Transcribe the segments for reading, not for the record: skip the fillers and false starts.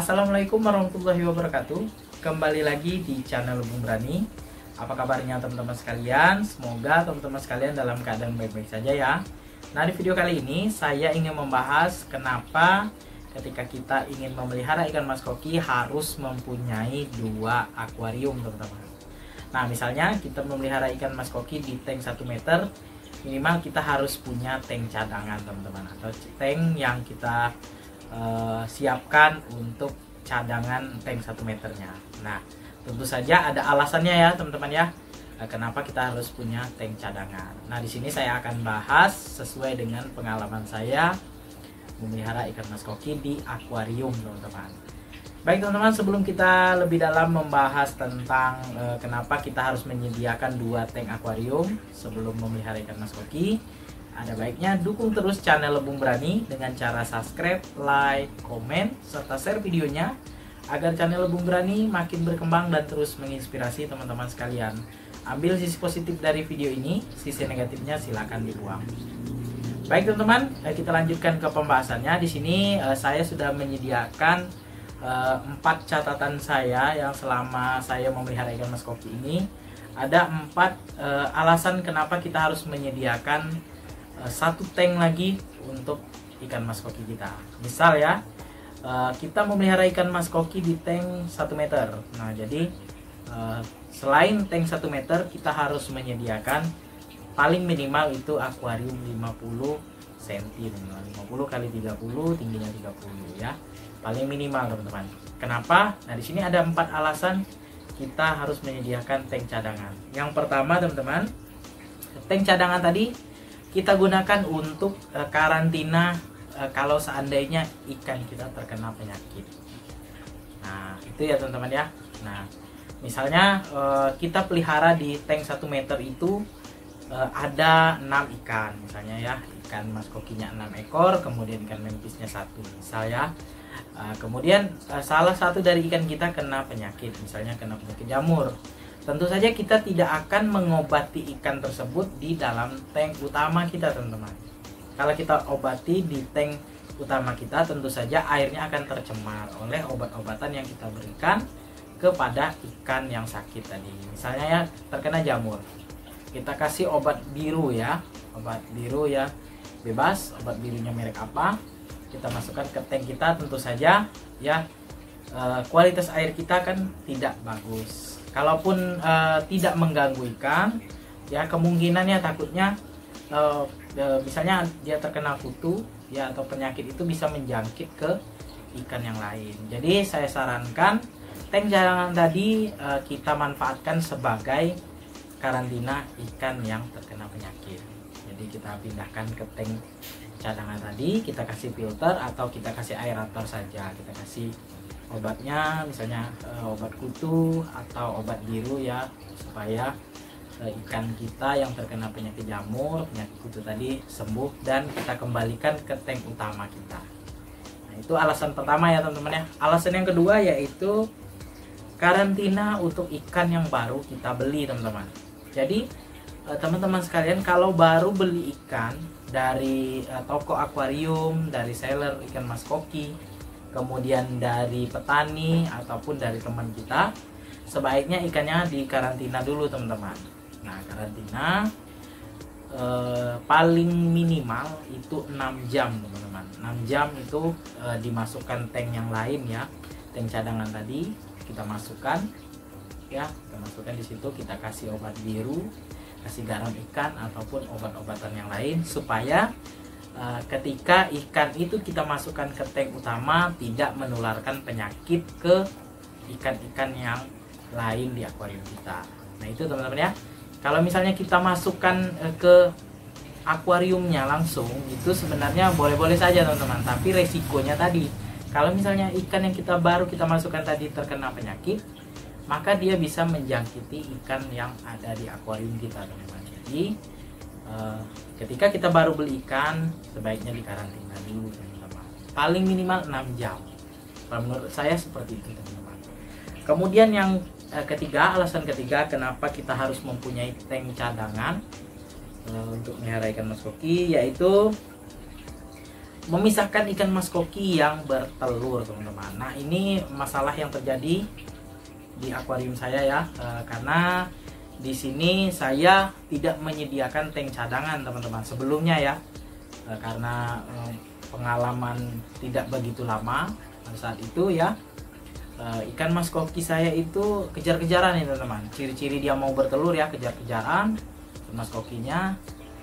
Assalamualaikum warahmatullahi wabarakatuh. Kembali lagi di channel Bung Brani. Apa kabarnya teman-teman sekalian? Semoga teman-teman sekalian dalam keadaan baik-baik saja ya. Nah, di video kali ini saya ingin membahas kenapa ketika kita ingin memelihara ikan mas koki harus mempunyai 2 akuarium, teman-teman. Nah, misalnya kita memelihara ikan mas koki di tank 1 meter, minimal kita harus punya tank cadangan, teman-teman, atau tank yang kita siapkan untuk cadangan tank 1 meternya. Nah, tentu saja ada alasannya ya, teman-teman ya. Kenapa kita harus punya tank cadangan? Nah, di sini saya akan bahas sesuai dengan pengalaman saya memelihara ikan mas koki di akuarium, teman-teman. Baik teman-teman, sebelum kita lebih dalam membahas tentang kenapa kita harus menyediakan 2 tank akuarium sebelum memelihara ikan mas koki, ada baiknya dukung terus channel Bung Brani dengan cara subscribe, like, komen, serta share videonya agar channel Bung Brani makin berkembang dan terus menginspirasi teman-teman sekalian. Ambil sisi positif dari video ini, sisi negatifnya silakan dibuang. Baik teman-teman, kita lanjutkan ke pembahasannya. Di sini saya sudah menyediakan 4 catatan saya yang selama saya memelihara ikan mas koki ini. Ada 4 alasan kenapa kita harus menyediakan 1 tank lagi untuk ikan mas koki kita. Misal ya, kita memelihara ikan mas koki di tank 1 meter. Nah, jadi selain tank 1 meter, kita harus menyediakan paling minimal itu akuarium 50 cm, 50 kali 30, tingginya 30 ya. Paling minimal, teman-teman. Kenapa? Nah, di sini ada 4 alasan kita harus menyediakan tank cadangan. Yang pertama, teman-teman, tank cadangan tadi kita gunakan untuk karantina kalau seandainya ikan kita terkena penyakit. Nah, itu ya teman-teman ya. Nah, misalnya kita pelihara di tank 1 meter itu ada 6 ikan misalnya ya. Ikan mas kokinya 6 ekor, kemudian ikan mentisnya 1 misal ya. Kemudian salah satu dari ikan kita kena penyakit, misalnya kena penyakit jamur. Tentu saja kita tidak akan mengobati ikan tersebut di dalam tank utama kita, teman-teman. Kalau kita obati di tank utama kita, tentu saja airnya akan tercemar oleh obat-obatan yang kita berikan kepada ikan yang sakit tadi. Misalnya ya, terkena jamur, kita kasih obat biru ya, obat biru ya, bebas. Obat birunya merek apa, kita masukkan ke tank kita, tentu saja ya kualitas air kita kan tidak bagus. Kalaupun tidak mengganggu ikan, ya kemungkinannya takutnya misalnya dia terkena kutu ya atau penyakit itu bisa menjangkit ke ikan yang lain. Jadi saya sarankan tank cadangan tadi kita manfaatkan sebagai karantina ikan yang terkena penyakit. Jadi kita pindahkan ke tank cadangan tadi, kita kasih filter atau kita kasih aerator saja, kita kasih obatnya misalnya obat kutu atau obat biru ya, supaya ikan kita yang terkena penyakit jamur, penyakit kutu tadi sembuh dan kita kembalikan ke tank utama kita. Nah, itu alasan pertama ya teman-teman ya. Alasan yang kedua yaitu karantina untuk ikan yang baru kita beli, teman-teman. Jadi teman-teman sekalian, kalau baru beli ikan dari toko akuarium, dari seller ikan mas koki, kemudian dari petani ataupun dari teman kita, sebaiknya ikannya dikarantina dulu, teman-teman. Nah, karantina paling minimal itu 6 jam, teman-teman. 6 jam itu dimasukkan tank yang lain ya, tank cadangan tadi kita masukkan ya, kita masukkan di situ, kita kasih obat biru, kasih garam ikan ataupun obat-obatan yang lain supaya ketika ikan itu kita masukkan ke tank utama tidak menularkan penyakit ke ikan-ikan yang lain di akuarium kita. Nah, itu teman-teman ya. Kalau misalnya kita masukkan ke akuariumnya langsung, itu sebenarnya boleh-boleh saja, teman-teman. Tapi resikonya tadi, kalau misalnya ikan yang kita baru kita masukkan tadi terkena penyakit, maka dia bisa menjangkiti ikan yang ada di akuarium kita, teman-teman. Jadi ketika kita baru beli ikan, sebaiknya dikarantina dulu, teman-teman. Paling minimal 6 jam. Kalau menurut saya seperti itu, teman-teman. Kemudian yang ketiga, alasan ketiga kenapa kita harus mempunyai tank cadangan untuk melihara ikan mas koki, yaitu memisahkan ikan mas koki yang bertelur, teman-teman. Nah, ini masalah yang terjadi di akuarium saya ya, karena di sini saya tidak menyediakan tank cadangan, teman-teman, sebelumnya ya, karena pengalaman tidak begitu lama pada saat itu ya. Ikan mas koki saya itu kejar-kejaran nih, teman-teman. Ciri-ciri dia mau bertelur ya, kejar-kejaran mas kokinya,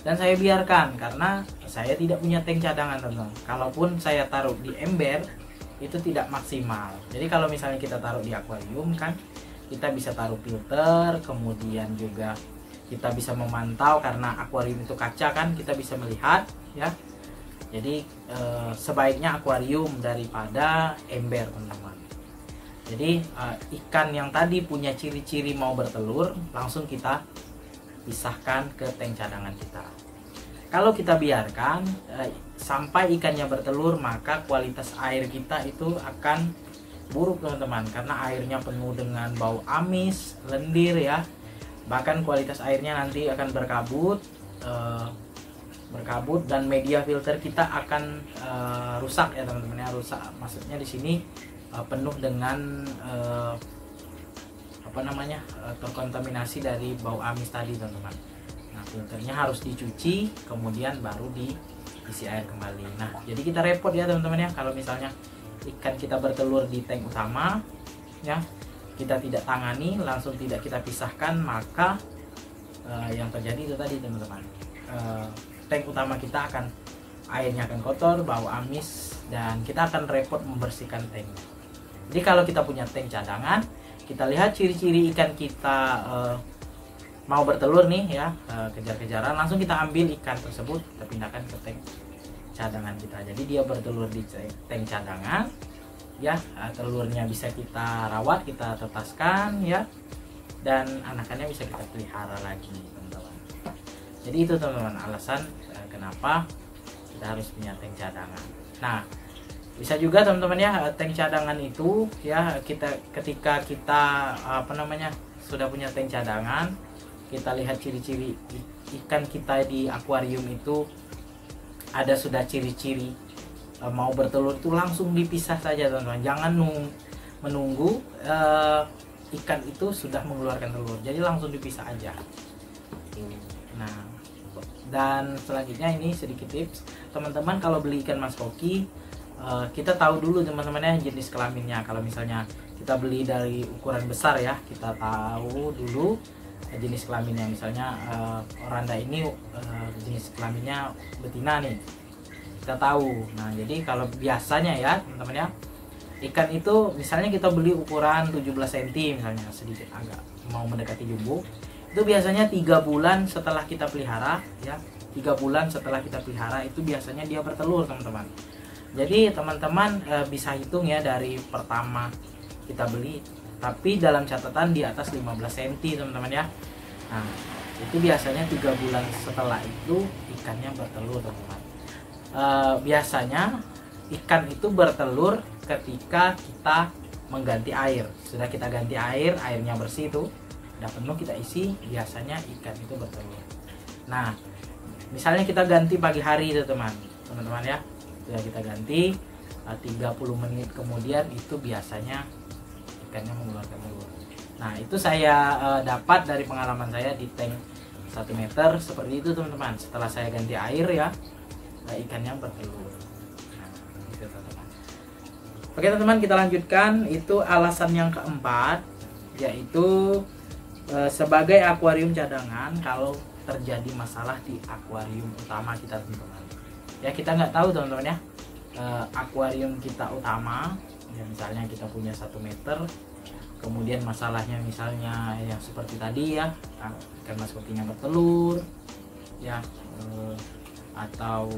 dan saya biarkan karena saya tidak punya tank cadangan, teman-teman. Kalaupun saya taruh di ember itu tidak maksimal. Jadi kalau misalnya kita taruh di akuarium kan, kita bisa taruh filter, kemudian juga kita bisa memantau karena akuarium itu kaca kan, kita bisa melihat ya. Jadi sebaiknya akuarium daripada ember, teman-teman. Jadi ikan yang tadi punya ciri-ciri mau bertelur langsung kita pisahkan ke tank cadangan kita. Kalau kita biarkan sampai ikannya bertelur, maka kualitas air kita itu akan buruk, teman-teman, karena airnya penuh dengan bau amis, lendir ya. Bahkan kualitas airnya nanti akan berkabut, dan media filter kita akan rusak ya, teman-teman ya. Rusak maksudnya di sini penuh dengan terkontaminasi dari bau amis tadi, teman-teman. Nah, filternya harus dicuci kemudian baru diisi air kembali. Nah, jadi kita repot ya, teman-teman ya, kalau misalnya ikan kita bertelur di tank utama ya, kita tidak tangani, langsung tidak kita pisahkan, maka yang terjadi itu tadi, teman-teman, tank utama kita airnya akan kotor, bau amis, dan kita akan repot membersihkan tanknya. Jadi kalau kita punya tank cadangan, kita lihat ciri-ciri ikan kita mau bertelur nih ya, kejar-kejaran, langsung kita ambil ikan tersebut, kita pindahkan ke tank cadangan kita. Jadi dia bertelur di tank cadangan ya, telurnya bisa kita rawat, kita tetaskan ya, dan anakannya bisa kita pelihara lagi, teman-teman. Jadi itu, teman-teman, alasan kenapa kita harus punya tank cadangan. Nah, bisa juga, teman-teman ya, tank cadangan itu ya, ketika kita sudah punya tank cadangan, kita lihat ciri-ciri ikan kita di akuarium itu ada sudah ciri-ciri mau bertelur, itu langsung dipisah saja, teman-teman. Jangan menunggu ikan itu sudah mengeluarkan telur, jadi langsung dipisah aja. Nah, dan selanjutnya ini sedikit tips, teman-teman, kalau beli ikan mas koki, kita tahu dulu, teman-teman ya, jenis kelaminnya. Kalau misalnya kita beli dari ukuran besar ya, kita tahu dulu jenis kelaminnya. Misalnya oranda ini jenis kelaminnya betina nih, kita tahu. Nah, jadi kalau biasanya ya, teman-teman ya, ikan itu misalnya kita beli ukuran 17 cm misalnya, sedikit agak mau mendekati jumbo, itu biasanya 3 bulan setelah kita pelihara ya, 3 bulan setelah kita pelihara itu biasanya dia bertelur, teman-teman. Jadi teman-teman bisa hitung ya dari pertama kita beli, tapi dalam catatan di atas 15 cm, teman-teman ya. Nah, itu biasanya 3 bulan setelah itu ikannya bertelur, teman-teman. Biasanya ikan itu bertelur ketika kita mengganti air. Sudah kita ganti air, airnya bersih tuh, udah penuh, kita isi, biasanya ikan itu bertelur. Nah, misalnya kita ganti pagi hari itu, teman-teman ya, sudah kita ganti 30 menit kemudian itu biasanya ikannya mengeluarkan telur. Nah, itu saya dapat dari pengalaman saya di tank 1 meter seperti itu, teman-teman. Setelah saya ganti air ya, ikannya bertelur. Nah, itu, teman-teman. Oke, teman-teman, kita lanjutkan. Itu alasan yang keempat, yaitu sebagai akuarium cadangan, kalau terjadi masalah di akuarium utama kita, teman-teman. Ya, kita nggak tahu, teman-teman ya, akuarium kita utama ya, misalnya kita punya 1 meter, kemudian masalahnya misalnya yang seperti tadi ya, ikan mas kokinya bertelur ya, atau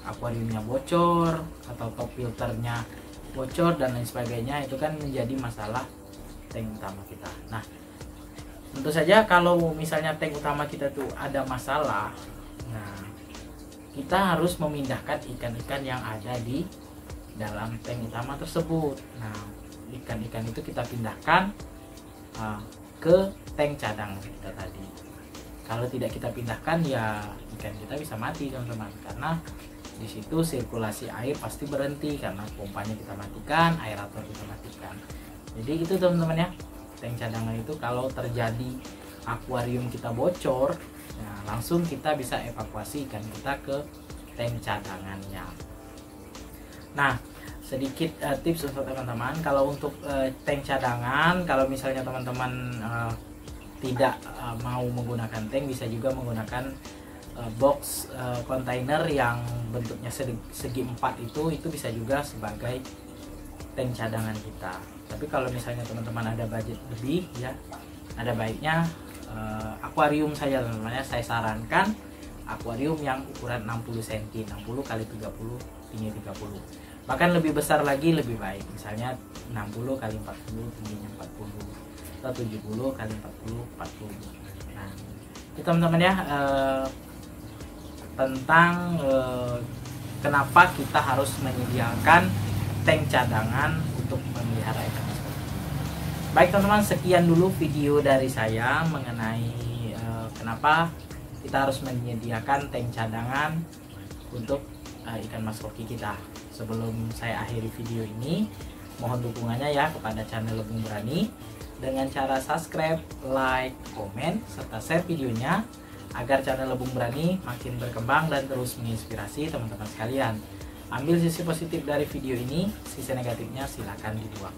akuariumnya bocor, atau top filternya bocor dan lain sebagainya, itu kan menjadi masalah tank utama kita. Nah, tentu saja kalau misalnya tank utama kita tuh ada masalah, nah, kita harus memindahkan ikan-ikan yang ada di dalam tank utama tersebut. Nah, ikan-ikan itu kita pindahkan ke tank cadangan kita tadi. Kalau tidak kita pindahkan ya ikan kita bisa mati, teman-teman, karena Di situ sirkulasi air pasti berhenti karena pompanya kita matikan, aerator kita matikan. Jadi itu teman-teman ya, tank cadangan itu kalau terjadi akuarium kita bocor, nah langsung kita bisa evakuasi ikan kita ke tank cadangannya. Nah, sedikit tips untuk teman-teman, kalau untuk tank cadangan, kalau misalnya teman-teman tidak mau menggunakan tank, bisa juga menggunakan box kontainer yang bentuknya segi 4 itu bisa juga sebagai tank cadangan kita. Tapi kalau misalnya teman-teman ada budget lebih ya, ada baiknya akuarium saja teman-teman ya. Saya sarankan akuarium yang ukuran 60 cm, 60 kali 30, tinggi 30. Bahkan lebih besar lagi lebih baik. Misalnya 60 kali 40, tingginya 40, atau 70 kali 40, 40. Nah, itu teman-teman ya, tentang kenapa kita harus menyediakan tank cadangan untuk memelihara ikan mas koki. Baik teman-teman, sekian dulu video dari saya mengenai kenapa kita harus menyediakan tank cadangan untuk ikan mas koki kita. Sebelum saya akhiri video ini, mohon dukungannya ya kepada channel Lebung Berani dengan cara subscribe, like, komen, serta share videonya agar channel Lebung Berani makin berkembang dan terus menginspirasi teman-teman sekalian. Ambil sisi positif dari video ini, sisi negatifnya silakan dibuang.